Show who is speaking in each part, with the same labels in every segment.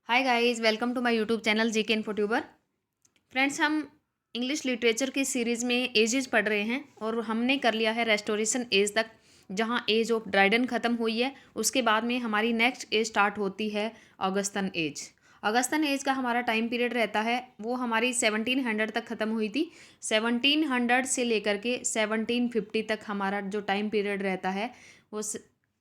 Speaker 1: Hi guys, welcome to my YouTube channel GK Infotuber. Friends, हम English literature की series में ages पढ़ रहे हैं और हमने कर लिया है रेस्टोरेशन एज तक, जहां एज ऑफ ड्राइडन ख़त्म हुई है। उसके बाद में हमारी नेक्स्ट एज स्टार्ट होती है ऑगस्टन एज। ऑगस्टन एज का हमारा टाइम पीरियड रहता है, वो हमारी 1700 तक ख़त्म हुई थी। 1700 से लेकर के 1750 तक हमारा जो टाइम पीरियड रहता है वो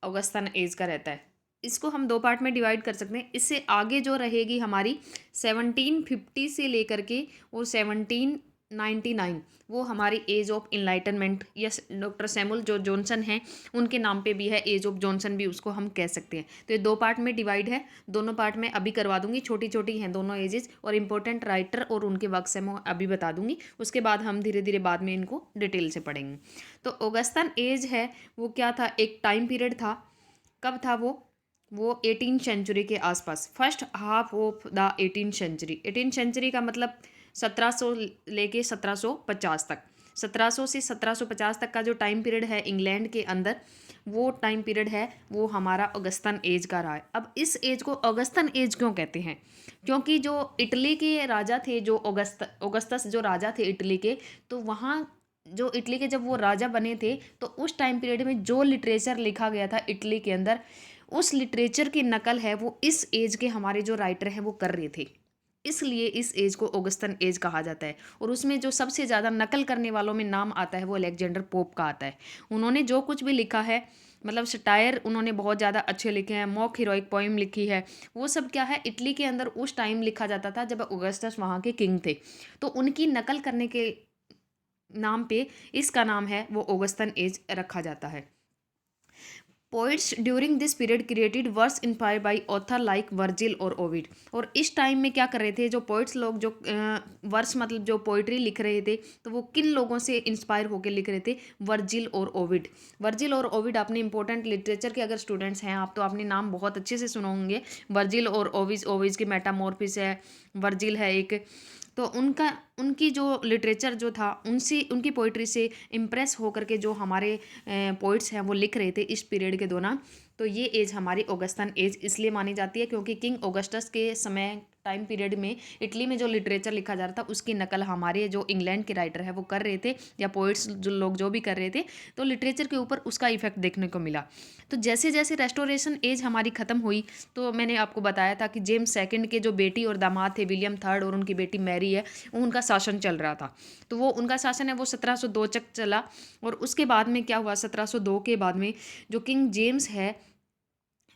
Speaker 1: ऑगस्टन एज का रहता है। इसको हम दो पार्ट में डिवाइड कर सकते हैं। इससे आगे जो रहेगी हमारी 1750 से लेकर के और 1799, वो हमारी एज ऑफ इनलाइटनमेंट या डॉक्टर सैमुअल जो जॉनसन हैं उनके नाम पे भी है, एज ऑफ जॉनसन भी उसको हम कह सकते हैं। तो ये दो पार्ट में डिवाइड है, दोनों पार्ट में अभी करवा दूंगी। छोटी छोटी हैं दोनों एजेस और इंपॉर्टेंट राइटर और उनके वर्क्स हैं मैं अभी बता दूंगी। उसके बाद हम धीरे धीरे बाद में इनको डिटेल से पढ़ेंगे। तो ऑगस्टन एज है वो क्या था, एक टाइम पीरियड था। कब था वो 18 सेंचुरी के आसपास, first half of the 18 century. 18 century का मतलब 1700 लेके 1750 तक। 1700 से 1750 तक का जो टाइम पीरियड है इंग्लैंड के अंदर, वो टाइम पीरियड है वो हमारा ऑगस्टन एज का रहा है। अब इस एज को ऑगस्टन एज क्यों कहते हैं? क्योंकि जो इटली के राजा थे, जो ऑगस्टस जो राजा थे इटली के, तो वहाँ जो इटली के जब वो राजा बने थे तो उस टाइम पीरियड में जो लिटरेचर लिखा गया था इटली के अंदर, उस लिटरेचर की नकल है वो इस एज के हमारे जो राइटर हैं वो कर रहे थे। इसलिए इस एज को ऑगस्टन एज कहा जाता है। और उसमें जो सबसे ज़्यादा नकल करने वालों में नाम आता है वो अलेक्जेंडर पोप का आता है। उन्होंने जो कुछ भी लिखा है, मतलब सटायर उन्होंने बहुत ज़्यादा अच्छे लिखे हैं, मॉक हीरोइक पोइम लिखी है, वो सब क्या है इटली के अंदर उस टाइम लिखा जाता था जब ऑगस्टस वहाँ के किंग थे। तो उनकी नकल करने के नाम पे इसका नाम है वो ऑगस्टन एज रखा जाता है। Poets during this period created verse inspired by author like Virgil और ओविड। और इस टाइम में क्या कर रहे थे जो पोइट्स लोग, जो वर्स मतलब जो पोइट्री लिख रहे थे, तो वो किन लोगों से इंस्पायर होकर लिख रहे थे? वर्जिल और ओविड। वर्जिल और ओविड अपने इंपॉर्टेंट लिटरेचर के अगर स्टूडेंट्स हैं आप, तो आपने नाम बहुत अच्छे से सुने होंगे। वर्जिल और ओविज, ओविज की मेटामॉर्फिस है, वर्जिल है एक। तो उनकी जो लिटरेचर जो था, उनसे उनकी पोइट्री से इम्प्रेस होकर के जो हमारे पोइट्स हैं वो लिख रहे थे इस पीरियड के दौरान। तो ये एज हमारी ऑगस्टन एज इसलिए मानी जाती है क्योंकि किंग ऑगस्टस के समय टाइम पीरियड में इटली में जो लिटरेचर लिखा जा रहा था उसकी नकल हमारे जो इंग्लैंड के राइटर है वो कर रहे थे, या पोइट्स जो लोग जो भी कर रहे थे, तो लिटरेचर के ऊपर उसका इफेक्ट देखने को मिला। तो जैसे जैसे रेस्टोरेशन एज हमारी ख़त्म हुई, तो मैंने आपको बताया था कि जेम्स सेकंड के जो बेटी और दामाद थे विलियम थर्ड और उनकी बेटी मैरी है, उनका शासन चल रहा था। तो वो उनका शासन है वो 1702 तक चला। और उसके बाद में क्या हुआ, 1702 के बाद में जो किंग जेम्स है,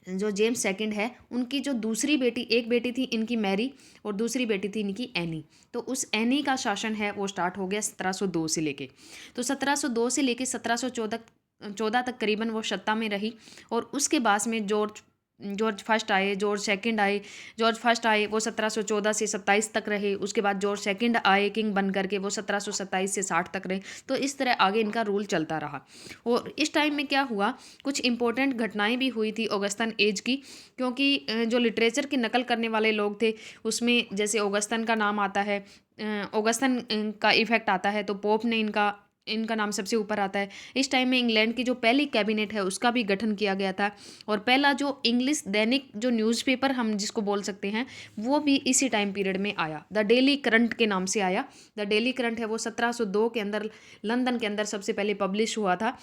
Speaker 1: जो जेम्स सेकंड है, उनकी जो दूसरी बेटी, एक बेटी थी इनकी मैरी और दूसरी बेटी थी इनकी एनी। तो उस एनी का शासन है वो स्टार्ट हो गया 1702 से लेके। तो 1702 से लेके 1714 तक करीबन वो सत्ता में रही। और उसके बाद में जॉर्ज जॉर्ज फर्स्ट आए, जॉर्ज सेकंड आए। जॉर्ज फर्स्ट आए वो 1714 से 27 तक रहे। उसके बाद जॉर्ज सेकंड आए किंग बन करके, वो 1727 से 60 तक रहे। तो इस तरह आगे इनका रूल चलता रहा। और इस टाइम में क्या हुआ, कुछ इंपॉर्टेंट घटनाएं भी हुई थी ऑगस्टन एज की। क्योंकि जो लिटरेचर की नकल करने वाले लोग थे उसमें जैसे ऑगस्टन का नाम आता है, ऑगस्टन का इफेक्ट आता है, तो पोप ने इनका इनका नाम सबसे ऊपर आता है। इस टाइम में इंग्लैंड की जो पहली कैबिनेट है उसका भी गठन किया गया था। और पहला जो इंग्लिश दैनिक जो न्यूज़पेपर हम जिसको बोल सकते हैं, वो भी इसी टाइम पीरियड में आया, द डेली करंट के नाम से आया। द डेली करंट है वो 1702 के अंदर लंदन के अंदर सबसे पहले पब्लिश हुआ था।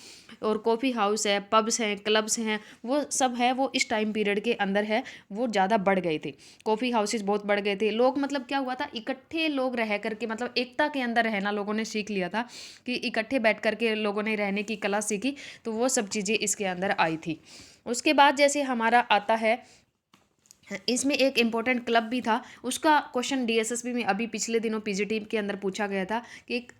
Speaker 1: और कॉफ़ी हाउस है, पब्स हैं, क्लब्स हैं, वो सब है वो इस टाइम पीरियड के अंदर है वो ज़्यादा बढ़ गए थे। कॉफ़ी हाउसेज बहुत बढ़ गए थे। लोग मतलब क्या हुआ था, इकट्ठे लोग रह करके, मतलब एकता के अंदर रहना लोगों ने सीख लिया था कि इकट्ठे बैठ करके लोगों ने रहने की कला सीखी। तो वो सब चीज़ें इसके अंदर आई थी। उसके बाद जैसे हमारा आता है, इसमें एक इम्पोर्टेंट क्लब भी था। उसका क्वेश्चन डीएसएसबी में अभी पिछले दिनों पीजीटी के अंदर पूछा गया था कि एक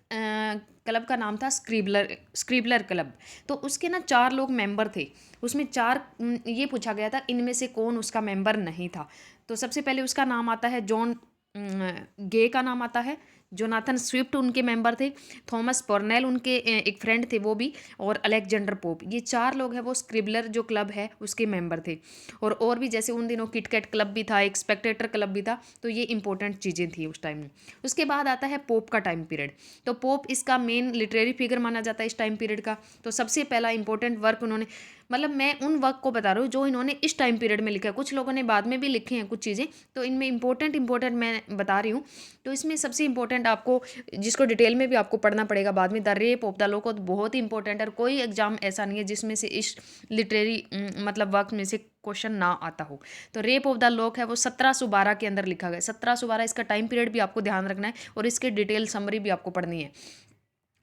Speaker 1: क्लब का नाम था स्क्रिबलर क्लब। तो उसके ना 4 लोग मेंबर थे। उसमें 4 ये पूछा गया था इनमें से कौन उसका मेंबर नहीं था। तो सबसे पहले उसका नाम आता है जॉन गे का नाम आता है। जोनाथन स्विफ्ट उनके मेंबर थे। थॉमस पर्नेल उनके एक फ्रेंड थे वो भी। और अलेक्जेंडर पोप, ये 4 लोग हैं वो स्क्रिबलर जो क्लब है उसके मेंबर थे। और भी जैसे उन दिनों किटकैट क्लब भी था, एक स्पेक्टेटर क्लब भी था। तो ये इंपॉर्टेंट चीज़ें थी उस टाइम में। उसके बाद आता है पोप का टाइम पीरियड। तो पोप इसका मेन लिटरेरी फिगर माना जाता है इस टाइम पीरियड का। तो सबसे पहला इंपॉर्टेंट वर्क उन्होंने मतलब मैं उन वर्क को बता रही हूँ जो इन्होंने इस टाइम पीरियड में लिखा है। कुछ लोगों ने बाद में भी लिखे हैं कुछ चीज़ें, तो इनमें इंपॉर्टेंट मैं बता रही हूँ। तो इसमें सबसे इंपॉर्टेंट आपको, जिसको डिटेल में भी आपको पढ़ना पड़ेगा बाद में, द रेप ऑफ द लोकोथ बहुत ही इंपॉर्टेंट है। और कोई एग्जाम ऐसा नहीं है जिसमें से इस लिटरेरी मतलब वर्क में से क्वेश्चन ना आता हो। तो रेप ऑफ द लोक है वो 1712 के अंदर लिखा गया। 1712 इसका टाइम पीरियड भी आपको ध्यान रखना है और इसके डिटेल समरी भी आपको पढ़नी है।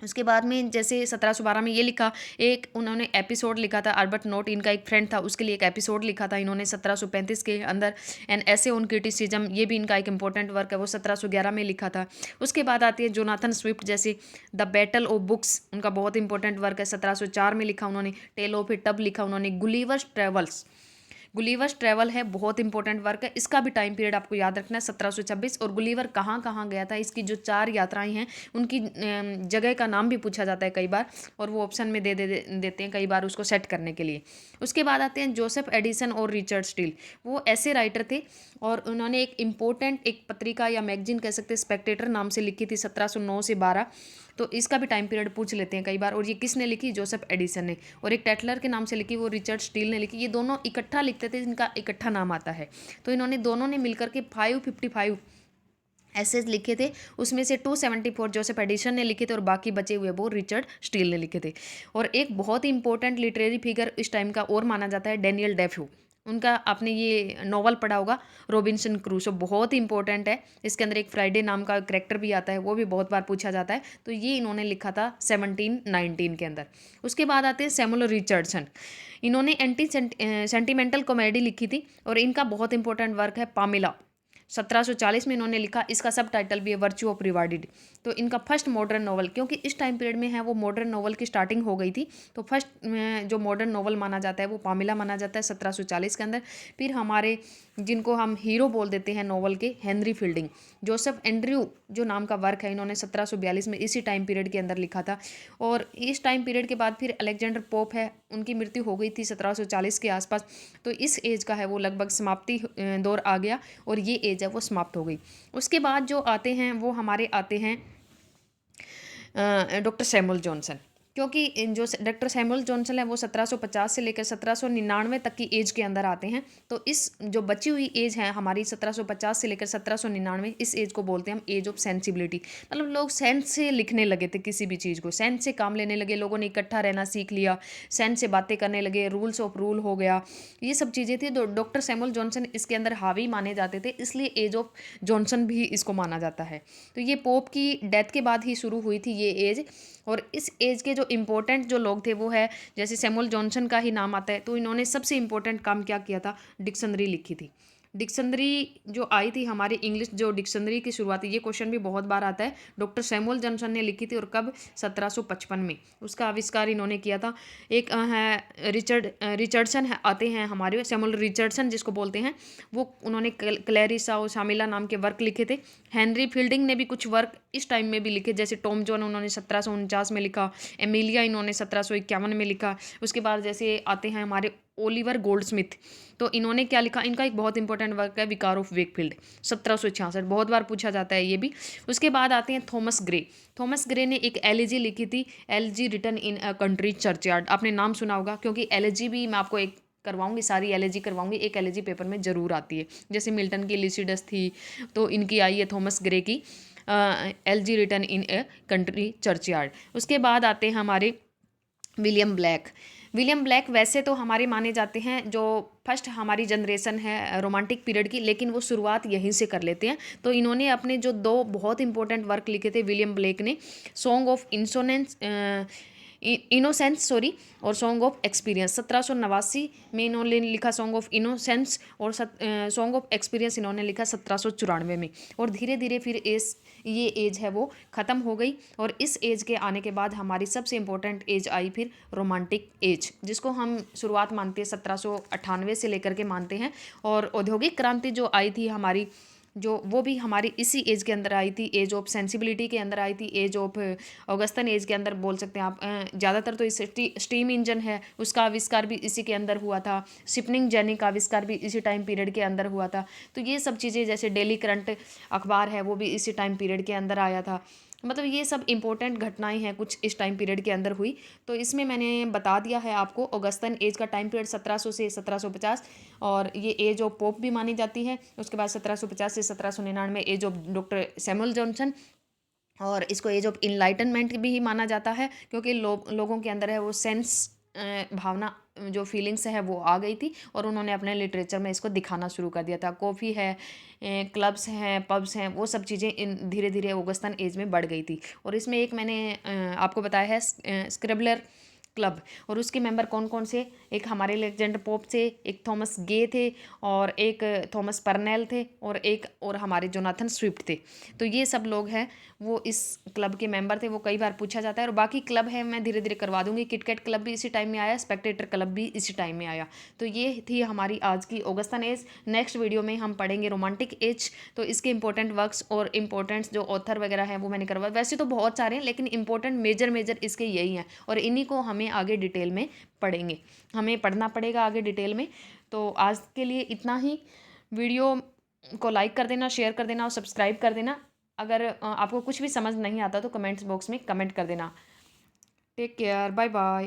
Speaker 1: उसके बाद में जैसे 1712 में ये लिखा, एक उन्होंने एपिसोड लिखा था, अल्बर्ट नोट इनका एक फ्रेंड था, उसके लिए एक एपिसोड लिखा था इन्होंने 1735 के अंदर। एन ऐसे ऑन क्रिटिसिज्म, ये भी इनका एक इंपॉर्टेंट वर्क है, वो 1711 में लिखा था। उसके बाद आती है जोनाथन स्विफ्ट, जैसे द बैटल ऑफ बुक्स उनका बहुत इंपॉर्टेंट वर्क है, 1704 में लिखा उन्होंने। टेल ऑफ ए टब लिखा उन्होंने। गुलीवर्स ट्रैवल है, बहुत इंपॉर्टेंट वर्क है, इसका भी टाइम पीरियड आपको याद रखना है 1726। और गुलीवर कहाँ कहाँ गया था, इसकी जो 4 यात्राएं हैं उनकी जगह का नाम भी पूछा जाता है कई बार, और वो ऑप्शन में देते हैं कई बार उसको सेट करने के लिए। उसके बाद आते हैं जोसेफ एडिसन और रिचर्ड स्टील, वो ऐसे राइटर थे और उन्होंने एक इम्पोर्टेंट एक पत्रिका या मैगजीन कह सकते हैं, स्पेक्टेटर नाम से लिखी थी 1709 से 12। तो इसका भी टाइम पीरियड पूछ लेते हैं कई बार। और ये किसने लिखी, जोसेफ एडिसन ने। और एक टेटलर के नाम से लिखी, वो रिचर्ड स्टील ने लिखी। ये दोनों इकट्ठा लिखते थे, इनका इकट्ठा नाम आता है। तो इन्होंने दोनों ने मिलकर के 555 एसेज लिखे थे, उसमें से 274 जोसेफ एडिसन ने लिखे थे और बाकी बचे हुए वो रिचर्ड स्टील ने लिखे थे। और एक बहुत ही इंपॉर्टेंट लिटरेरी फिगर इस टाइम का और माना जाता है डैनियल डेफो। उनका आपने ये नॉवल पढ़ा होगा रॉबिन्सन क्रूसो, बहुत ही इंपॉर्टेंट है। इसके अंदर एक फ्राइडे नाम का कैरेक्टर भी आता है, वो भी बहुत बार पूछा जाता है। तो ये इन्होंने लिखा था 1719 के अंदर। उसके बाद आते हैं सैमुअल रिचर्डसन, इन्होंने एंटी सेंटिमेंटल कॉमेडी लिखी थी और इनका बहुत इंपॉर्टेंट वर्क है पामिला, 1740 में इन्होंने लिखा। इसका सब टाइटल भी है वर्च्यू ऑफ रिवार्डिड। तो इनका फर्स्ट मॉडर्न नॉवल, क्योंकि इस टाइम पीरियड में है वो मॉडर्न नॉवल की स्टार्टिंग हो गई थी, तो फर्स्ट जो मॉडर्न नॉवल माना जाता है वो पामिला माना जाता है 1740 के अंदर। फिर हमारे जिनको हम हीरो बोल देते हैं नॉवल के, हेनरी फील्डिंग, जोसेफ एंड्रयू जो नाम का वर्क है, इन्होंने 1742 में इसी टाइम पीरियड के अंदर लिखा था। और इस टाइम पीरियड के बाद फिर अलेक्जेंडर पोप है, उनकी मृत्यु हो गई थी 1740 के आसपास। तो इस एज का है वो लगभग समाप्ति दौर आ गया और ये एज है वो समाप्त हो गई। उसके बाद जो आते हैं वो हमारे आते हैं डॉक्टर सैमुअल जॉनसन, क्योंकि जो डॉक्टर सैमुअल जॉनसन है वो 1750 से लेकर 1799 तक की एज के अंदर आते हैं। तो इस जो बची हुई एज है हमारी 1750 से लेकर 1799, इस एज को बोलते हैं हम एज ऑफ सेंसिबिलिटी। मतलब लोग सेंस से लिखने लगे थे, किसी भी चीज़ को सेंस से काम लेने लगे, लोगों ने इकट्ठा रहना सीख लिया, सेंस से बातें करने लगे, रूल्स ऑफ रूल हो गया, ये सब चीज़ें थी। तो डॉक्टर सैमुअल जॉनसन इसके अंदर हावी माने जाते थे, इसलिए एज ऑफ जॉनसन भी इसको माना जाता है। तो ये पोप की डेथ के बाद ही शुरू हुई थी ये एज। और इस एज के जो इम्पोर्टेंट जो लोग थे वो है, जैसे सैमुअल जॉनसन का ही नाम आता है, तो इन्होंने सबसे इम्पोर्टेंट काम क्या किया था, डिक्शनरी लिखी थी। डिक्शनरी जो आई थी हमारी इंग्लिश जो डिक्शनरी की शुरुआत, ये क्वेश्चन भी बहुत बार आता है, डॉक्टर सैमुअल जॉनसन ने लिखी थी। और कब, 1755 में उसका आविष्कार इन्होंने किया था। एक है रिचर्डसन है, आते हैं हमारे सैमुअल रिचर्डसन जिसको बोलते हैं, वो उन्होंने क्लैरिसा और शामिला नाम के वर्क लिखे थे। हेनरी फील्डिंग ने भी कुछ वर्क इस टाइम में भी लिखे, जैसे टॉम जॉन उन्होंने 1749 में लिखा, एमिलिया इन्होंने 1751 में लिखा। उसके बाद जैसे आते हैं हमारे ओलिवर गोल्डस्मिथ, तो इन्होंने क्या लिखा, इनका एक बहुत इंपॉर्टेंट वर्क है विकार ऑफ वेकफील्ड, 1766, बहुत बार पूछा जाता है ये भी। उसके बाद आते हैं थॉमस ग्रे। थॉमस ग्रे ने एक एलिजी लिखी थी, elegy written in a country churchyard, आपने नाम सुना होगा, क्योंकि एलिजी भी मैं आपको एक करवाऊंगी, सारी एलिजी करवाऊंगी, एक एलिजी पेपर में ज़रूर आती है। जैसे मिल्टन की लिसिडस थी, तो इनकी आई है थॉमस ग्रे की elegy written in a country churchyard. उसके बाद आते हैं हमारे विलियम ब्लैक। विलियम ब्लैक वैसे तो हमारे माने जाते हैं जो फर्स्ट हमारी जनरेशन है रोमांटिक पीरियड की, लेकिन वो शुरुआत यहीं से कर लेते हैं। तो इन्होंने अपने जो 2 बहुत इंपॉर्टेंट वर्क लिखे थे विलियम ब्लेक ने, सॉन्ग ऑफ इनोसेंस और सॉन्ग ऑफ एक्सपीरियंस। 1789 में इन्होंने लिखा सॉन्ग ऑफ इनोसेंस, और सॉन्ग ऑफ एक्सपीरियंस इन्होंने लिखा 1794 में। और धीरे धीरे फिर ये एज है वो ख़त्म हो गई। और इस एज के आने के बाद हमारी सबसे इम्पोर्टेंट एज आई फिर रोमांटिक एज, जिसको हम शुरुआत मानते हैं 1798 से लेकर के मानते हैं। और औद्योगिक क्रांति जो आई थी हमारी, जो वो भी हमारी इसी एज के अंदर आई थी, एज ऑफ सेंसिबिलिटी के अंदर आई थी, एज ऑफ ऑगस्टन एज के अंदर बोल सकते हैं आप। ज़्यादातर तो इस स्टीम इंजन है उसका आविष्कार भी इसी के अंदर हुआ था, शिपनिंग जर्नी का आविष्कार भी इसी टाइम पीरियड के अंदर हुआ था। तो ये सब चीज़ें, जैसे डेली करंट अखबार है वो भी इसी टाइम पीरियड के अंदर आया था। मतलब ये सब इम्पोर्टेंट घटनाएं हैं कुछ इस टाइम पीरियड के अंदर हुई। तो इसमें मैंने बता दिया है आपको ऑगस्टन एज का टाइम पीरियड 1700 से 1750, और ये एज ऑफ पोप भी मानी जाती है। उसके बाद 1750 से 1799 age of doctor Samuel Johnson, और इसको एज ऑफ इनलाइटनमेंट भी माना जाता है, क्योंकि लोगों के अंदर है वो सेंस भावना, जो फीलिंग्स है वो आ गई थी, और उन्होंने अपने लिटरेचर में इसको दिखाना शुरू कर दिया था। कॉफ़ी है, क्लब्स हैं, पब्स हैं, वो सब चीज़ें इन धीरे धीरे ऑगस्टन एज में बढ़ गई थी। और इसमें एक मैंने आपको बताया है स्क्रिबलर क्लब, और उसके मेंबर कौन कौन से, एक हमारे लेजेंड पोप थे, एक थॉमस गे थे, और एक थॉमस परनेल थे, और एक और हमारे जोनाथन स्विफ्ट थे। तो ये सब लोग हैं वो इस क्लब के मेंबर थे। वो कई बार पूछा जाता है, और बाकी क्लब है मैं धीरे धीरे करवा दूंगी। किटकैट क्लब भी इसी टाइम में आया, स्पेक्टेटर क्लब भी इसी टाइम में आया। तो ये थी हमारी आज की ऑगस्टन एज। नेक्स्ट वीडियो में हम पढ़ेंगे रोमांटिक एज। तो इसके इंपॉर्टेंट वर्क्स और इंपॉर्टेंट जो ऑथर वगैरह हैं वो मैंने करवाया। वैसे तो बहुत सारे हैं, लेकिन इंपॉर्टेंट मेजर मेजर इसके यही हैं, और इन्हीं को हमें आगे डिटेल में पढ़ेंगे, हमें पढ़ना पड़ेगा आगे डिटेल में। तो आज के लिए इतना ही। वीडियो को लाइक कर देना, शेयर कर देना और सब्सक्राइब कर देना। अगर आपको कुछ भी समझ नहीं आता तो कमेंट्स बॉक्स में कमेंट कर देना। Take care, bye bye.